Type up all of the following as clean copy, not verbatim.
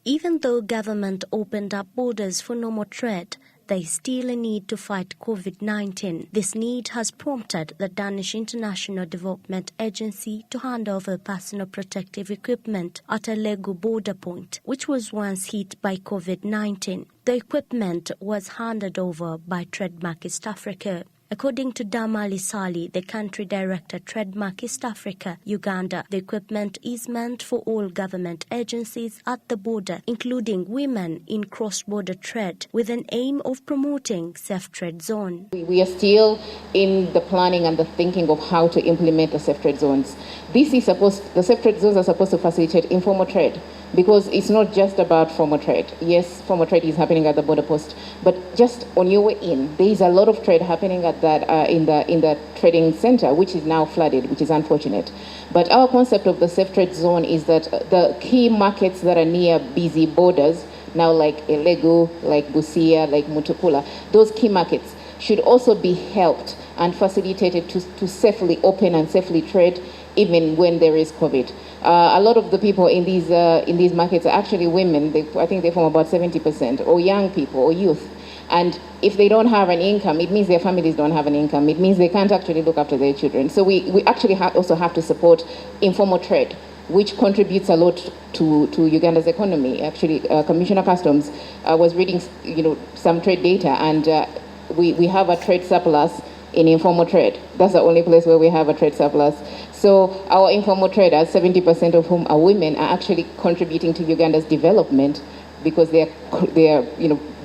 Even though government opened up borders for normal trade, there is still a need to fight COVID-19. This need has prompted the Danish International Development Agency to hand over personal protective equipment at Elegu border point, which was once hit by COVID-19. The equipment was handed over by Trademark East Africa. According to Damali Sali, the country director Trademark East Africa, Uganda, the equipment is meant for all government agencies at the border, including women in cross-border trade, with an aim of promoting safe trade zone. We are still in the planning and the thinking of how to implement the safe trade zones. The safe trade zones are supposed to facilitate informal trade, because it's not just about formal trade. Yes, formal trade is happening at the border post, but just on your way in, there is a lot of trade happening at that in the trading center, which is now flooded, which is unfortunate. But our concept of the safe trade zone is that the key markets that are near busy borders, now like Elegu, like Busia, like Mutukula, those key markets should also be helped and facilitated to safely open and safely trade, even when there is COVID. A lot of the people in these markets are actually women. I think they form about 70%, or young people, or youth. And if they don't have an income, it means their families don't have an income. It means they can't actually look after their children. So we actually also have to support informal trade, which contributes a lot to Uganda's economy. Actually, Commissioner Customs was reading, some trade data, and we have a trade surplus in informal trade. That's the only place where we have a trade surplus. So our informal traders, 70% of whom are women, are actually contributing to Uganda's development, because they are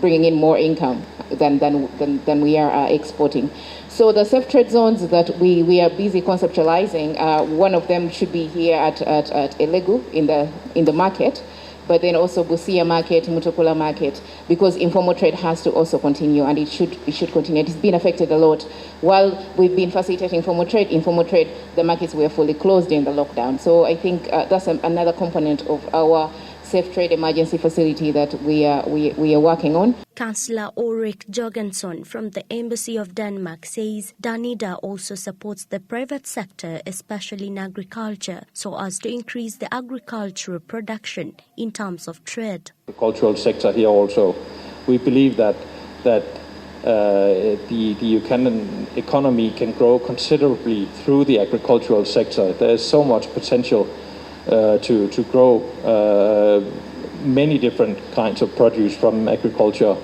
bringing in more income than we are exporting. So the safe trade zones that we are busy conceptualizing, one of them should be here at Elegu in the market, but then also Busia market, Mutukula market, because informal trade has to also continue, and it should continue. It's been affected a lot. While we've been facilitating informal trade, the markets were fully closed in the lockdown. So I think that's another component of our safe trade emergency facility that we are working on. Councillor Ulrik Jorgensen from the Embassy of Denmark says Danida also supports the private sector, especially in agriculture, so as to increase the agricultural production in terms of trade. The cultural sector here also, we believe that the Ugandan economy can grow considerably through the agricultural sector. There is so much potential to grow many different kinds of produce from agriculture,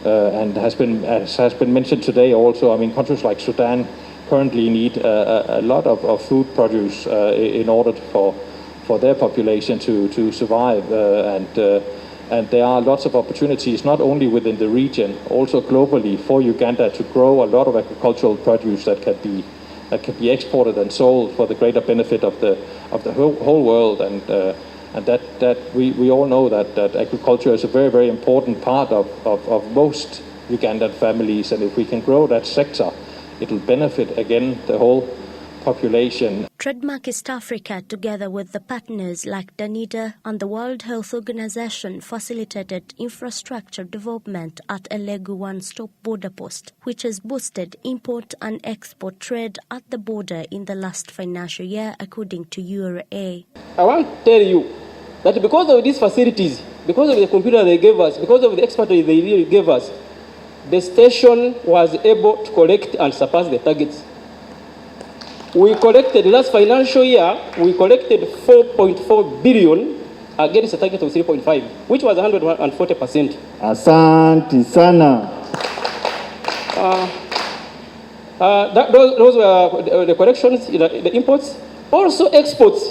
and as has been mentioned today also, I mean, countries like Sudan currently need a lot of food produce in order for their population to survive, and there are lots of opportunities not only within the region, also globally, for Uganda to grow a lot of agricultural produce that can be exported and sold for the greater benefit of the whole world, and that we all know that agriculture is a very, very important part of most Ugandan families, and if we can grow that sector, it'll benefit again the whole population. Trademark East Africa, together with the partners like Danida and the World Health Organization, facilitated infrastructure development at Elegu one-stop border post, which has boosted import and export trade at the border in the last financial year, according to URA. I want to tell you that because of these facilities, because of the computer they gave us, because of the expertise they really gave us, the station was able to collect and surpass the targets. We collected, last financial year, we collected 4.4 billion against a target of 3.5, which was 140%. Asante sana. Those were the collections, the imports. Also exports.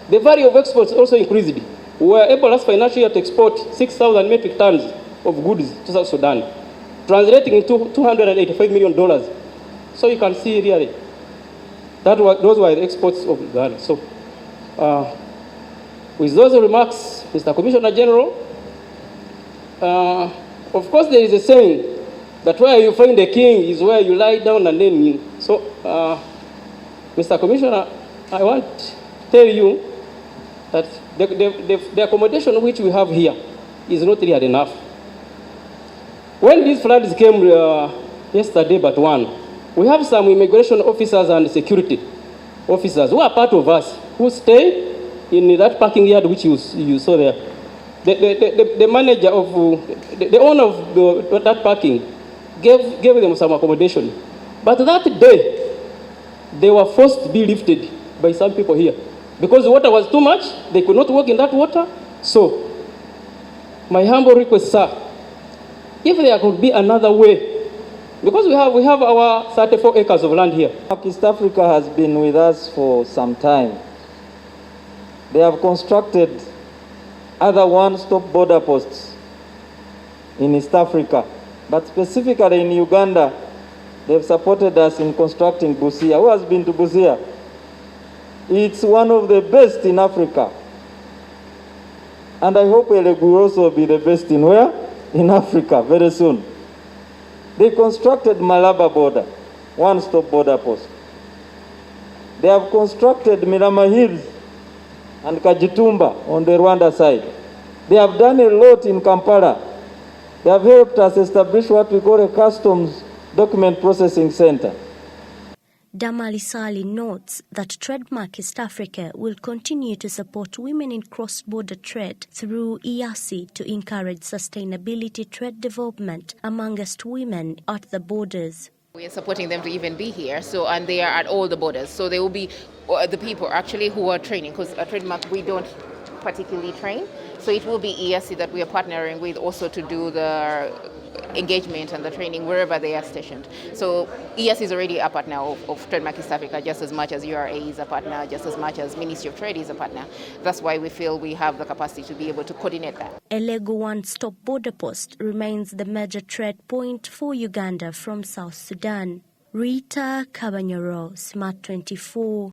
The value of exports also increased. We were able last financial year to export 6,000 metric tons of goods to South Sudan, translating into $285 million. So you can see really, those were the exports of Ghana. So with those remarks, Mr. Commissioner General, of course there is a saying that where you find a king is where you lie down and then kneel. So, Mr. Commissioner, I want to tell you that the accommodation which we have here is not really enough. When these floods came yesterday but one, we have some immigration officers and security officers who are part of us, who stay in that parking yard which you saw there. the manager of, the owner of that parking gave them some accommodation. But that day, they were forced to be lifted by some people here. Because the water was too much, they could not walk in that water. So, my humble request, sir, if there could be another way, because we have our 34 acres of land here. East Africa has been with us for some time. They have constructed other one-stop border posts in East Africa, but specifically in Uganda, they've supported us in constructing Busia. Who has been to Busia? It's one of the best in Africa. And I hope Elegu will also be the best in where? In Africa, very soon. They constructed Malaba border, one-stop border post. They have constructed Mirama Hills and Kajitumba on the Rwanda side. They have done a lot in Kampala. They have helped us establish what we call a customs document processing center. Damali Sali notes that Trademark East Africa will continue to support women in cross-border trade through EAC to encourage sustainability trade development amongst women at the borders. We are supporting them to even be here, and they are at all the borders. So they will be the people actually who are training, because at Trademark we don't particularly train. So it will be ESC that we are partnering with also to do the engagement and the training wherever they are stationed. So ES is already a partner of Trademark East Africa, just as much as URA is a partner, just as much as Ministry of Trade is a partner. That's why we feel we have the capacity to be able to coordinate that. Elegu one-stop border post remains the major trade point for Uganda from South Sudan. Rita Kabanyoro, Smart 24.